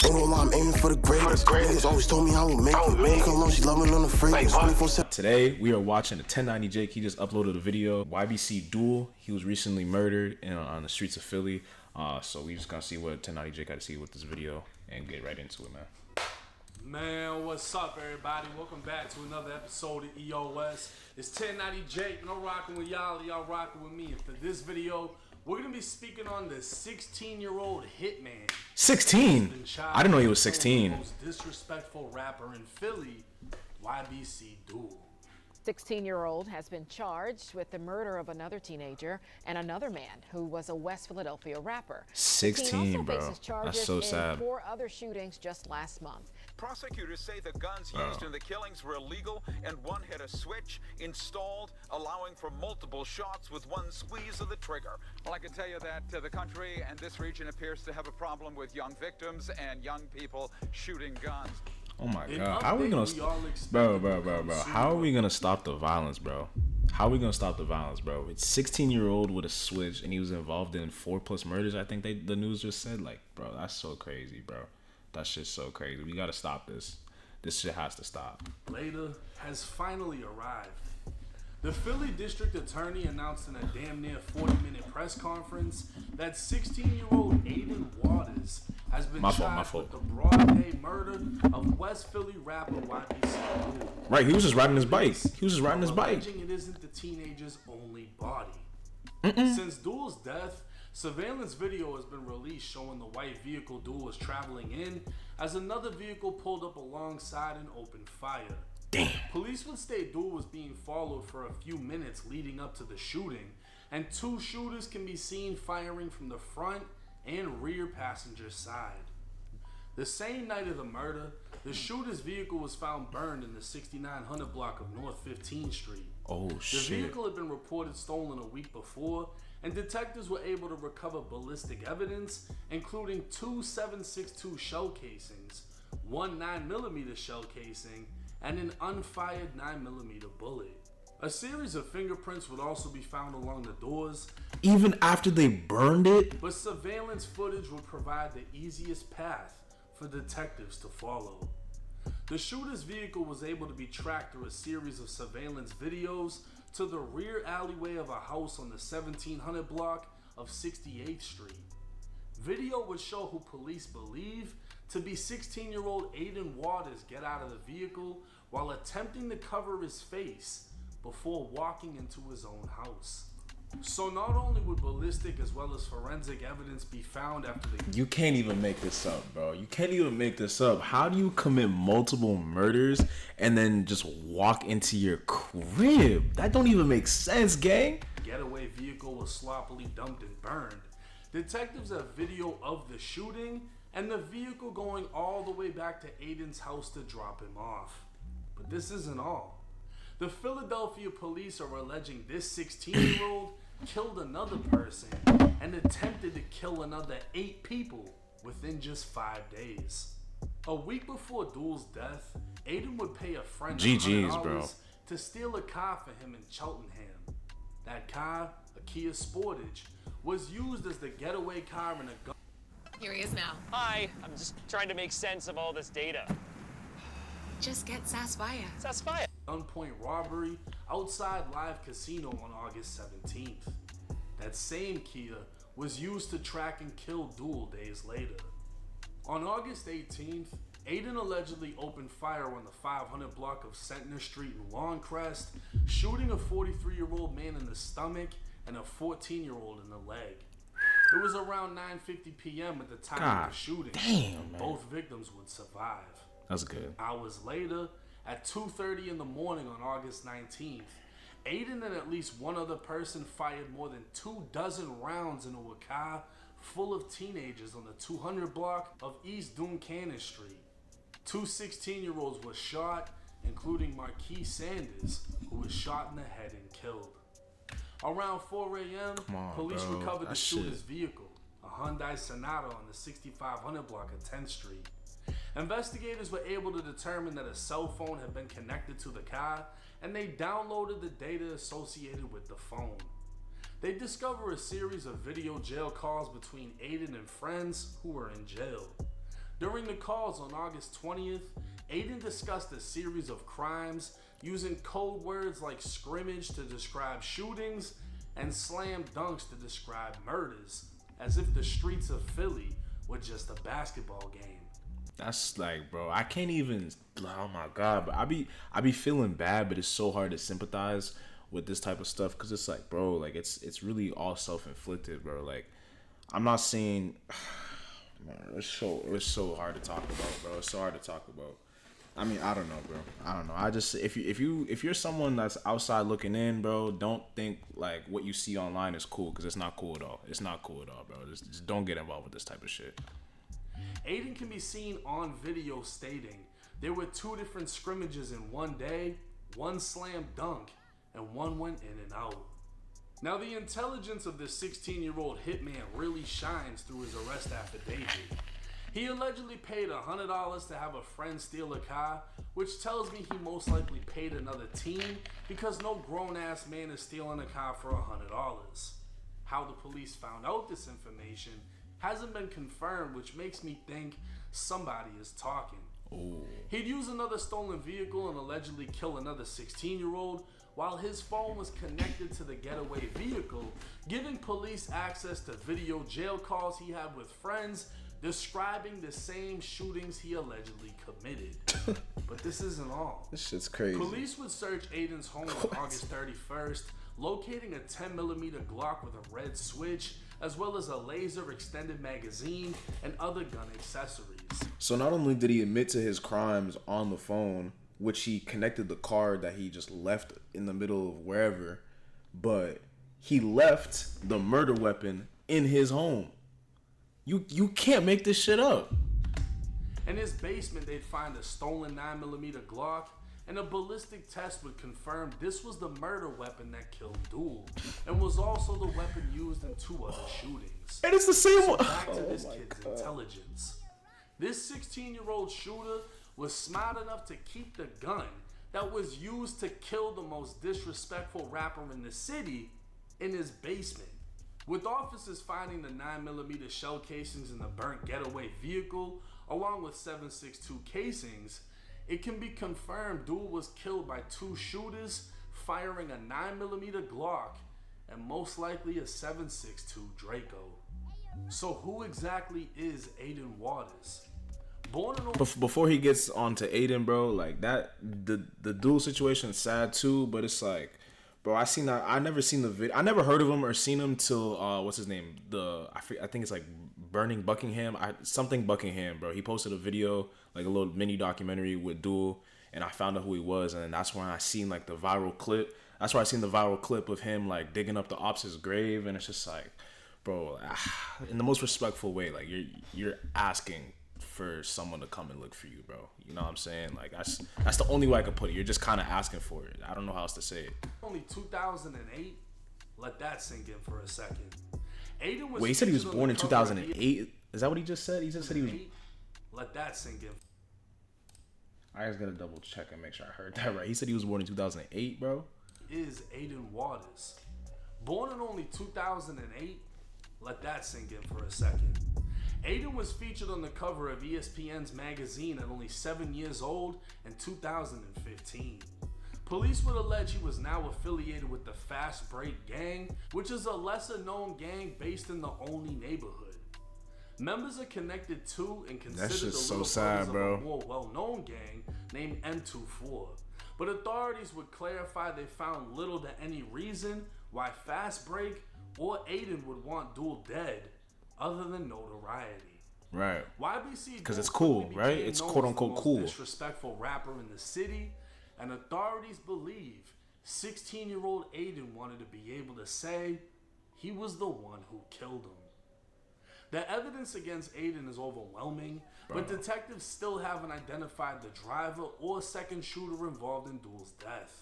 Ain't no lie, I'm aiming for the greatest. Niggas always told me I would make it. Man, come on, she loving on the fragrance. Today, we are watching the 1090 Jake. He just uploaded a video. YBC duel. He was recently murdered on the streets of Philly. So we just gonna see what 1090 Jake got to see with this video and get right into it, man. Man, what's up, everybody? Welcome back to another episode of EOS. It's 1090 Jake, and I'm rocking with y'all. Y'all rocking with me. And for this video, we're gonna be speaking on the 16-year-old hitman. 16? I didn't know he was 16. The most disrespectful rapper in Philly, YBC duel. 16-year-old has been charged with the murder of another teenager and another man who was a West Philadelphia rapper. 16, bro. That's so sad. 4 other shootings just last month. Prosecutors say the guns used in the killings were illegal and one had a switch installed, allowing for multiple shots with one squeeze of the trigger. Well, I can tell you that the country and this region appears to have a problem with young victims and young people shooting guns. Oh my God, how are we gonna, bro? How are we gonna stop the violence, bro? How are we gonna stop the violence, bro? It's 16-year-old with a switch, and he was involved in 4+ murders. I think the news just said, like, bro, that's so crazy, bro. That shit's so crazy. We gotta stop this. This shit has to stop. Later has finally arrived. The Philly district attorney announced in a damn near 40-minute press conference that 16-year-old Aiden Waters has been charged with the broad day murder of West Philly rapper YBC. Right, he was just riding his bike. Alleging it isn't the teenager's only body. Since Duel's death, surveillance video has been released showing the white vehicle Duel was traveling in as another vehicle pulled up alongside and opened fire. Damn. Police would state Duel was being followed for a few minutes leading up to the shooting, and 2 shooters can be seen firing from the front and rear passenger side. The same night of the murder, the shooter's vehicle was found burned in the 6900 block of North 15th Street. Oh shit. The vehicle had been reported stolen a week before, and detectives were able to recover ballistic evidence, including 2 .762 shell casings, 1 9mm shell casing, and an unfired 9mm bullet. A series of fingerprints would also be found along the doors. Even after they burned it? But surveillance footage would provide the easiest path for detectives to follow. The shooter's vehicle was able to be tracked through a series of surveillance videos to the rear alleyway of a house on the 1700 block of 68th Street. Video would show who police believe to be 16-year-old Aiden Waters get out of the vehicle while attempting to cover his face before walking into his own house. So not only would ballistic as well as forensic evidence be found after the... You can't even make this up, bro. You can't even make this up. How do you commit multiple murders and then just walk into your crib? That don't even make sense, gang. Getaway vehicle was sloppily dumped and burned. Detectives have video of the shooting and the vehicle going all the way back to Aiden's house to drop him off. But this isn't all. The Philadelphia police are alleging this 16-year-old killed another person and attempted to kill another 8 people within just 5 days. A week before Duel's death, Aiden would pay a friend $100 to steal a car for him in Cheltenham. That car, a Kia Sportage, was used as the getaway car in a gun. Here he is now. Hi, I'm just trying to make sense of all this data. Just get Sasfaya. Sasfaya. Gunpoint robbery outside Live Casino on August 17th. That same Kia was used to track and kill Duel days later. On August 18th, Aiden allegedly opened fire on the 500 block of Centner Street in Longcrest, shooting a 43-year-old man in the stomach and a 14-year-old in the leg. It was around 9:50 p.m. at the time of the shooting. Damn, man. Both victims would survive. That's good. Hours later, at 2:30 in the morning on August 19th, Aiden and at least one other person fired more than 24 rounds into a car full of teenagers on the 200 block of East Duncannon Street. 2 16-year-olds were shot, including Marquis Sanders, who was shot in the head and killed. Around 4 a.m., police recovered the shooter's vehicle, a Hyundai Sonata on the 6500 block of 10th Street. Investigators were able to determine that a cell phone had been connected to the car, and they downloaded the data associated with the phone. They discover a series of video jail calls between Aiden and friends who were in jail. During the calls on August 20th, Aiden discussed a series of crimes using code words like scrimmage to describe shootings and slam dunks to describe murders, as if the streets of Philly were just a basketball game. That's like, bro, I can't even. Oh my god, but I be feeling bad, but it's so hard to sympathize with this type of stuff because it's like, bro, like it's really all self-inflicted, bro. Like, I'm not saying, man, it's so hard to talk about, bro. It's so hard to talk about. I mean, I don't know, bro. I don't know. I just if you're someone that's outside looking in, bro, don't think like what you see online is cool because it's not cool at all. It's not cool at all, bro. Just don't get involved with this type of shit. Aiden can be seen on video stating there were 2 different scrimmages in one day, 1 slam dunk, and 1 went in and out. Now the intelligence of this 16-year-old hitman really shines through his arrest affidavit. He allegedly paid $100 to have a friend steal a car, which tells me he most likely paid another teen because no grown-ass man is stealing a car for $100. How the police found out this information hasn't been confirmed, which makes me think somebody is talking. Ooh. He'd use another stolen vehicle and allegedly kill another 16-year-old while his phone was connected to the getaway vehicle, giving police access to video jail calls he had with friends describing the same shootings he allegedly committed. But this isn't all. This shit's crazy. Police would search Aiden's home on August 31st, locating a 10mm Glock with a red switch, as well as a laser extended magazine and other gun accessories. So not only did he admit to his crimes on the phone, which he connected the car that he just left in the middle of wherever, but he left the murder weapon in his home. You can't make this shit up. In his basement, they'd find a stolen 9mm Glock, and a ballistic test would confirm this was the murder weapon that killed Duel, and was also the weapon used in 2 other shootings. And it's the same one. Back to this kid's intelligence. This 16-year-old shooter was smart enough to keep the gun that was used to kill the most disrespectful rapper in the city in his basement. With officers finding the 9mm shell casings in the burnt getaway vehicle, along with 7.62 casings, it can be confirmed Duel was killed by 2 shooters firing a 9mm Glock and most likely a 7.62 Draco. So who exactly is Aiden Waters? Born in Before he gets on to Aiden, bro, like that, the Duel situation is sad too, but it's like, bro, I never seen the video. I never heard of him or seen him till what's his name? I think it's like Burning Buckingham. Something Buckingham, bro. He posted a video, like a little mini documentary with Duel, and I found out who he was, and that's when I seen like the viral clip. That's where I seen the viral clip of him like digging up the ops' grave, and it's just like, bro, in the most respectful way, like you're asking for someone to come and look for you, bro. You know what I'm saying? Like that's the only way I could put it. You're just kind of asking for it. I don't know how else to say it. Only 2008. Let that sink in for a second. Aiden was. Wait, he said he was born in 2008. Is that what he just said? He just said he was. Let that sink in. I just gotta double check and make sure I heard that right. He said he was born in 2008, bro. Is Aiden Waters. Born in only 2008. Let that sink in for a second. Aiden was featured on the cover of ESPN's magazine at only 7 years old in 2015. Police would allege he was now affiliated with the Fast Break Gang, which is a lesser-known gang based in the Olney neighborhood. Members are connected to and considered the little brothers of a more well-known gang named M24. But authorities would clarify they found little to any reason why Fast Break or Aiden would want Duel dead, other than notoriety. Right. YBC because it's cool, right? It's quote unquote cool. Disrespectful rapper in the city, and authorities believe 16-year-old Aiden wanted to be able to say he was the one who killed him. The evidence against Aiden is overwhelming, but detectives still haven't identified the driver or second shooter involved in Duel's death.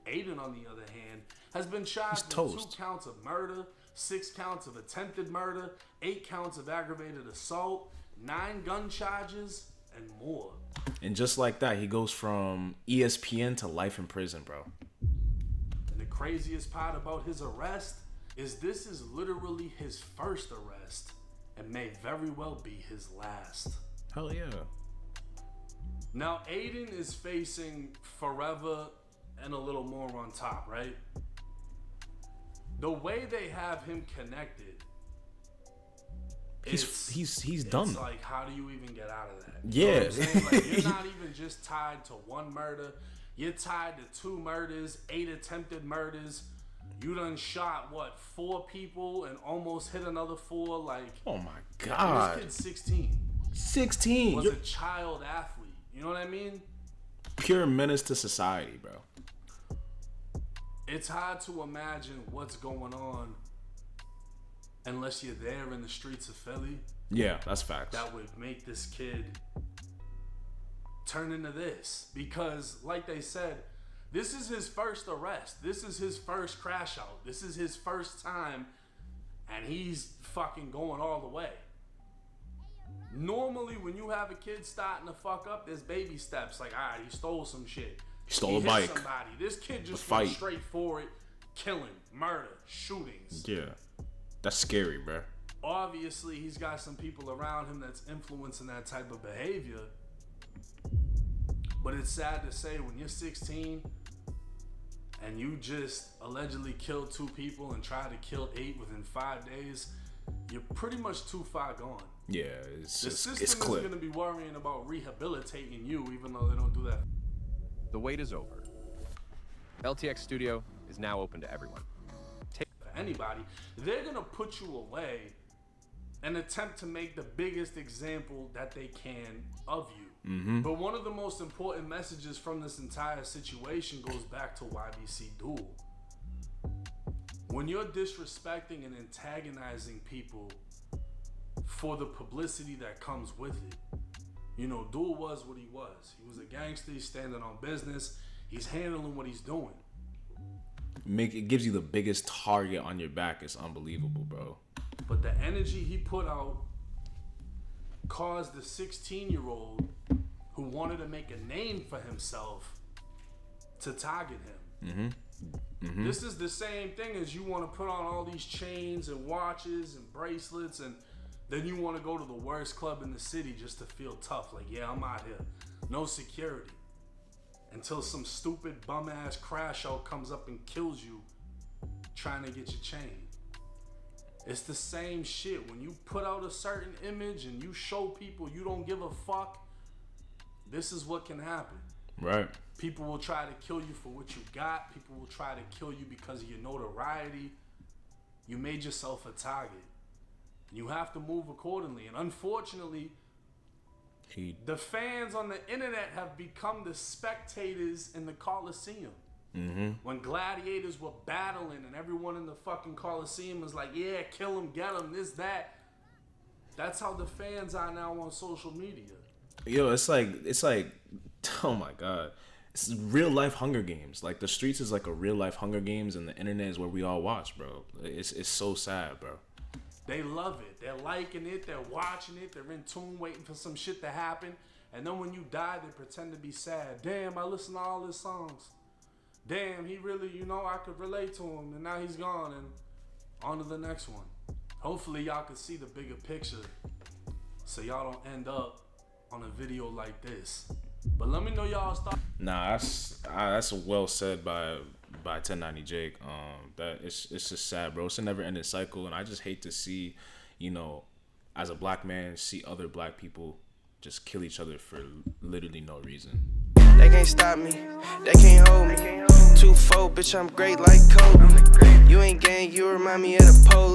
Aiden, on the other hand, has been charged with 2 counts of murder, 6 counts of attempted murder, 8 counts of aggravated assault, 9 gun charges, and more. And just like that, he goes from ESPN to life in prison, bro. And the craziest part about his arrest is this is literally his first arrest and may very well be his last. Hell yeah. Now, Aiden is facing forever and a little more on top, right? The way they have him connected, he's done. It's like, how do you even get out of that? Yeah. You know what I'm saying? Like, you're not even just tied to one murder. You're tied to 2 murders, 8 attempted murders. You done shot, 4 people and almost hit another 4? Like, oh my God. This kid's 16. 16. Was a child athlete. You know what I mean? Pure menace to society, bro. It's hard to imagine what's going on unless you're there in the streets of Philly. Yeah, that's facts. That would make this kid turn into this. Because, like they said, this is his first arrest. This is his first crash out. This is his first time, and he's fucking going all the way. Normally, when you have a kid starting to fuck up, there's baby steps. Like, all right, he stole some shit. He stole a hit bike. Somebody. This kid just went straight for it. Killing, murder, shootings. Yeah. That's scary, bro. Obviously, he's got some people around him that's influencing that type of behavior. But it's sad to say, when you're 16 and you just allegedly killed 2 people and tried to kill 8 within 5 days, you're pretty much too far gone. Yeah, the system is going to be worrying about rehabilitating you, even though they don't do that. The wait is over. LTX Studio is now open to everyone. For anybody, they're going to put you away and attempt to make the biggest example that they can of you. Mm-hmm. But one of the most important messages from this entire situation goes back to YBC Duel. When you're disrespecting and antagonizing people for the publicity that comes with it, you know, Duel was what he was. He was a gangster. He's standing on business. He's handling what he's doing. It gives you the biggest target on your back. It's unbelievable, bro. But the energy he put out caused the 16-year-old who wanted to make a name for himself to target him. Mm-hmm. Mm-hmm. This is the same thing as you want to put on all these chains and watches and bracelets, and then you want to go to the worst club in the city just to feel tough. Like, yeah, I'm out here. No security. Until some stupid bum-ass crash out comes up and kills you trying to get your chain. It's the same shit. When you put out a certain image and you show people you don't give a fuck, this is what can happen. Right. People will try to kill you for what you got. People will try to kill you because of your notoriety. You made yourself a target. You have to move accordingly. And unfortunately, the fans on the internet have become the spectators in the Coliseum. Mm-hmm. When gladiators were battling and everyone in the fucking Coliseum was like, yeah, kill him, get him, this, that. That's how the fans are now on social media. Yo, it's like, oh my God. It's real life Hunger Games. Like, the streets is like a real life Hunger Games, and the internet is where we all watch, bro. It's so sad, bro. They love it. They're liking it. They're watching it. They're in tune, waiting for some shit to happen. And then when you die, they pretend to be sad. Damn, I listened to all his songs. Damn, he really, I could relate to him. And now he's gone. And on to the next one. Hopefully, y'all can see the bigger picture so y'all don't end up on a video like this. But let me know y'all's thoughts. Nah, that's well said by 1090 Jake. That it's just sad, bro. It's a never-ending cycle, and I just hate to see, as a black man, see other black people just kill each other for literally no reason. They can't stop me, they can't hold me. 2-4, bitch, I'm great like Kobe. You ain't gang, you remind me of the pole.